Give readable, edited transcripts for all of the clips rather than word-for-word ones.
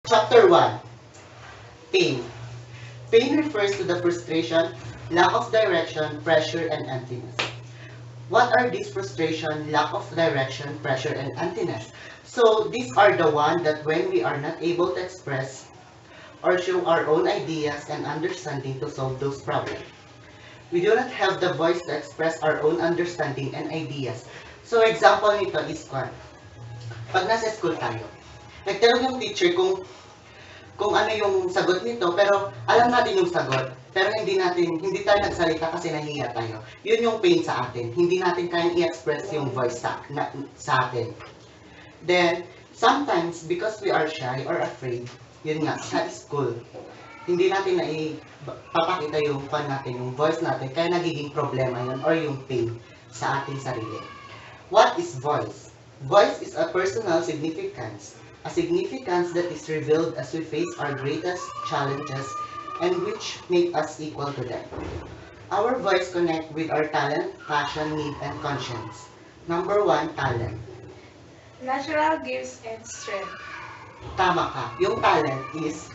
Chapter 1. Pain. Pain refers to the frustration, lack of direction, pressure, and emptiness. What are these frustration, lack of direction, pressure, and emptiness? So these are the one that when we are not able to express or show our own ideas and understanding to solve those problems. We do not have the voice to express our own understanding and ideas. So example nito is pag nasa school tayo, nagtanong yung teacher kung ano yung sagot nito, pero alam natin yung sagot. Pero hindi tayo nagsalita kasi nahihiya tayo. Yun yung pain sa atin. Hindi natin kayang i-express yung voice sa atin. Then, sometimes, because we are shy or afraid, yun nga, sa school, hindi natin papakita yung natin, yung voice natin, kaya nagiging problema yun or yung pain sa ating sarili. What is voice? Voice is a personal significance, a significance that is revealed as we face our greatest challenges and which make us equal to them. Our voice connect with our talent, passion, need, and conscience. Number 1, talent. Natural gifts and strength. Tama ka. Yung talent is,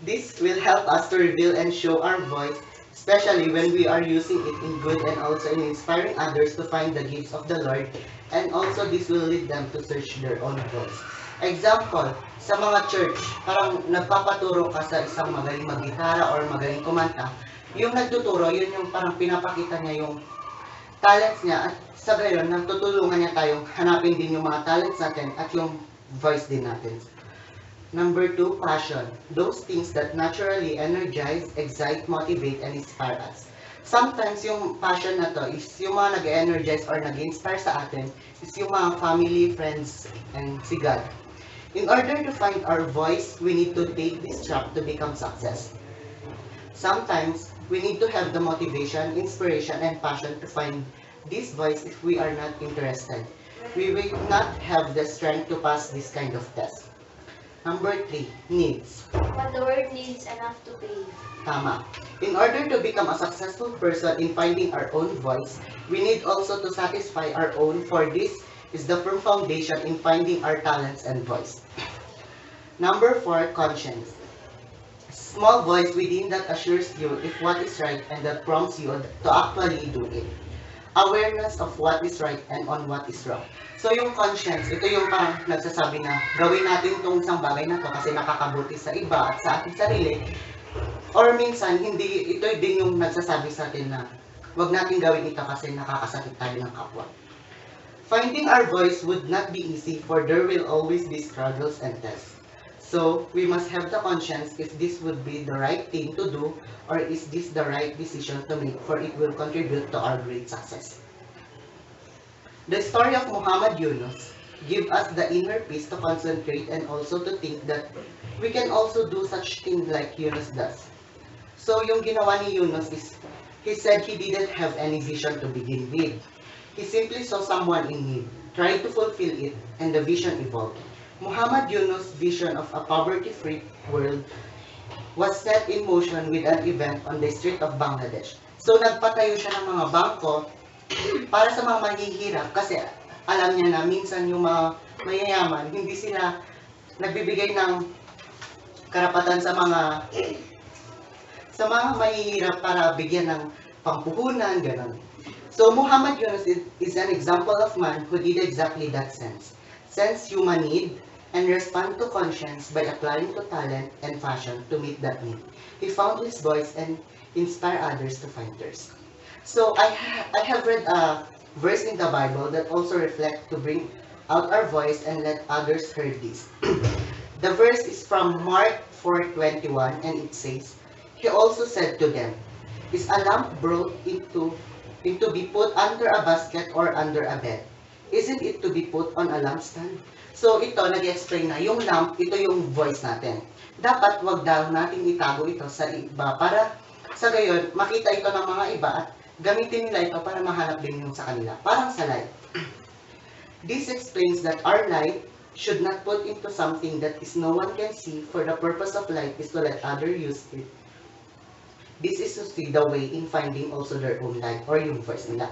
this will help us to reveal and show our voice, especially when we are using it in good and also in inspiring others to find the gifts of the Lord, and also this will lead them to search their own voice. Example, sa mga church, parang nagpapaturo ka sa isang magaling maggitara or magaling kumanta, yung nagtuturo, yun yung parang pinapakita niya yung talents niya at sa gayon, natutulungan niya tayong hanapin din yung mga talents natin at yung voice din natin. Number 2, passion. Those things that naturally energize, excite, motivate, and inspire us. Sometimes yung passion na to is yung mga nag-energize or nag-inspire sa atin is yung mga family, friends, and si God. In order to find our voice, we need to take this track to become success. Sometimes, we need to have the motivation, inspiration, and passion to find this voice if we are not interested. We will not have the strength to pass this kind of test. Number 3, needs. What the world needs enough to pay. Tama. In order to become a successful person in finding our own voice, we need also to satisfy our own, for this is the firm foundation in finding our talents and voice. Number 4, conscience. Small voice within that assures you if what is right and that prompts you to actually do it. Awareness of what is right and on what is wrong. So yung conscience, ito yung parang nagsasabi na gawin natin itong isang bagay na to kasi nakakabuti sa iba at sa ating sarili. Or minsan, hindi, ito din yung nagsasabi sa atin na wag natin gawin ito kasi nakakasakit tayo ng kapwa. Finding our voice would not be easy for there will always be struggles and tests. So, we must have the conscience if this would be the right thing to do or is this the right decision to make for it will contribute to our great success. The story of Muhammad Yunus give us the inner peace to concentrate and also to think that we can also do such things like Yunus does. So, yung ginawa ni Yunus is, he said he didn't have any vision to begin with. He simply saw someone in need, tried to fulfill it, and the vision evolved. Muhammad Yunus' vision of a poverty-free world was set in motion with an event on the street of Bangladesh. So nagpatayo siya ng mga bangko para sa mga mahihirap kasi alam niya na minsan yung mga mayayaman, hindi sila nagbibigay ng karapatan sa mga mahihirap para bigyan ng pampuhunan, gano'n. So Muhammad Yunus is an example of man who did exactly that sense human need, and respond to conscience by applying to talent and passion to meet that need. He found his voice and inspire others to find theirs. So I have read a verse in the Bible that also reflect to bring out our voice and let others hear this. The verse is from Mark 4:21 and it says, He also said to them, Is a lamp brought into be put under a basket or under a bed? Isn't it to be put on a lampstand? So ito, nag-explain na, yung lamp, ito yung voice natin. Dapat wag daw natin itago ito sa iba para sa gayon, makita ito ng mga iba at gamitin nila ito para mahanap din yung sa kanila. Parang sa light. This explains that our light should not put into something that is no one can see, for the purpose of light is to let others use it. This is to see the way in finding also their own light or yung voice nila.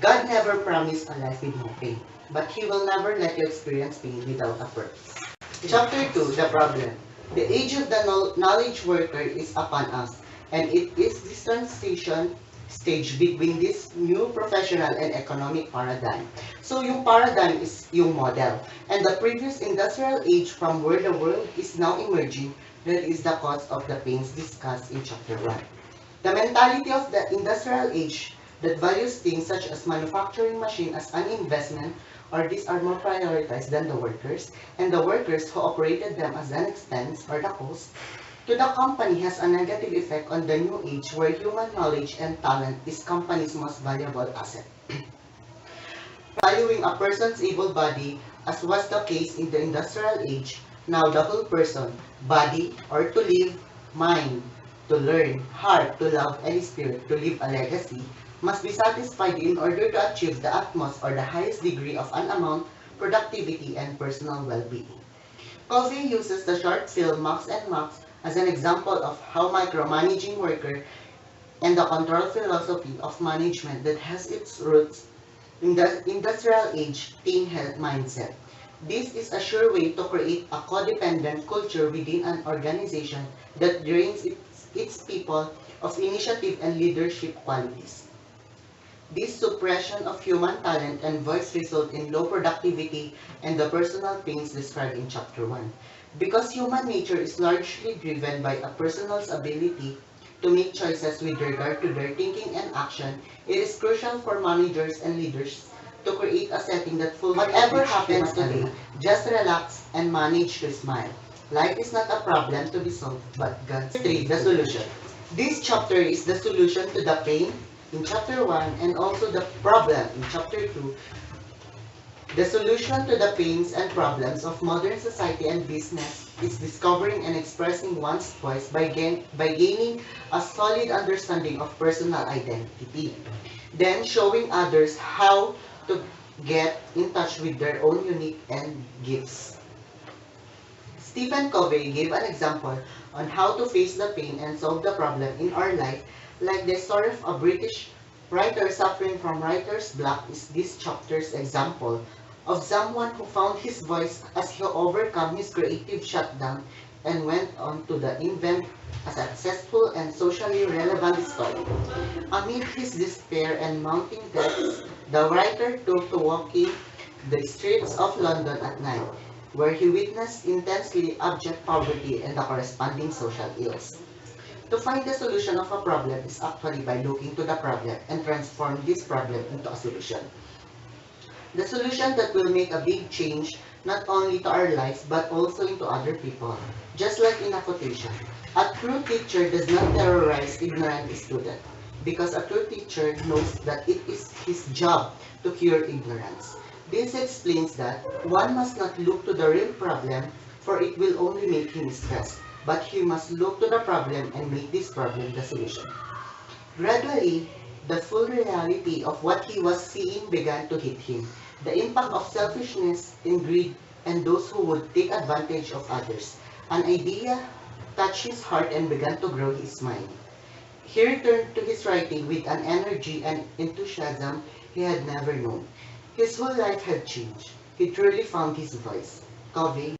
God never promised a life with no pain, but He will never let you experience pain without a purpose. Chapter 2, the problem. The age of the knowledge worker is upon us, and it is this transition stage between this new professional and economic paradigm. So yung paradigm is yung model, and the previous industrial age from where the world is now emerging, that is the cause of the pains discussed in chapter 1. The mentality of the industrial age that values things such as manufacturing machine as an investment, or these are more prioritized than the workers, and the workers who operated them as an expense or the cost, to the company has a negative effect on the new age where human knowledge and talent is company's most valuable asset. Valuing a person's able body, as was the case in the industrial age, now the whole person, body, or to live, mind, to learn, heart, to love, and spirit, to leave a legacy, must be satisfied in order to achieve the utmost or the highest degree of an amount, productivity, and personal well-being. Covey uses the short film Max and Max as an example of how micromanaging worker and the control philosophy of management that has its roots in the industrial age team health mindset. This is a sure way to create a codependent culture within an organization that drains its people of initiative and leadership qualities. This suppression of human talent and voice result in low productivity and the personal pains described in chapter 1. Because human nature is largely driven by a person's ability to make choices with regard to their thinking and action, it is crucial for managers and leaders to create a setting that fully whatever happens today, just relax and manage to smile. Life is not a problem to be solved, but God's 3. The solution. This chapter is the solution to the pain in chapter 1 and also the problem in chapter 2. The solution to the pains and problems of modern society and business is discovering and expressing one's voice by gaining a solid understanding of personal identity. Then showing others how to get in touch with their own unique and gifts. Stephen Covey gave an example on how to face the pain and solve the problem in our life, like the story of a British writer suffering from writer's block is this chapter's example of someone who found his voice as he overcome his creative shutdown and went on to invent a successful and socially relevant story. Amid his despair and mounting debts, the writer took to walking the streets of London at night, where he witnessed intensely abject poverty and the corresponding social ills. To find the solution of a problem is actually by looking to the problem and transform this problem into a solution. The solution that will make a big change not only to our lives but also into other people. Just like in a quotation, a true teacher does not terrorize ignorant student because a true teacher knows that it is his job to cure ignorance. This explains that one must not look to the real problem for it will only make him stressed, but he must look to the problem and make this problem the solution. Gradually, the full reality of what he was seeing began to hit him. The impact of selfishness and greed and those who would take advantage of others. An idea touched his heart and began to grow his mind. He returned to his writing with an energy and enthusiasm he had never known. His whole life had changed. He truly found his voice. Covey.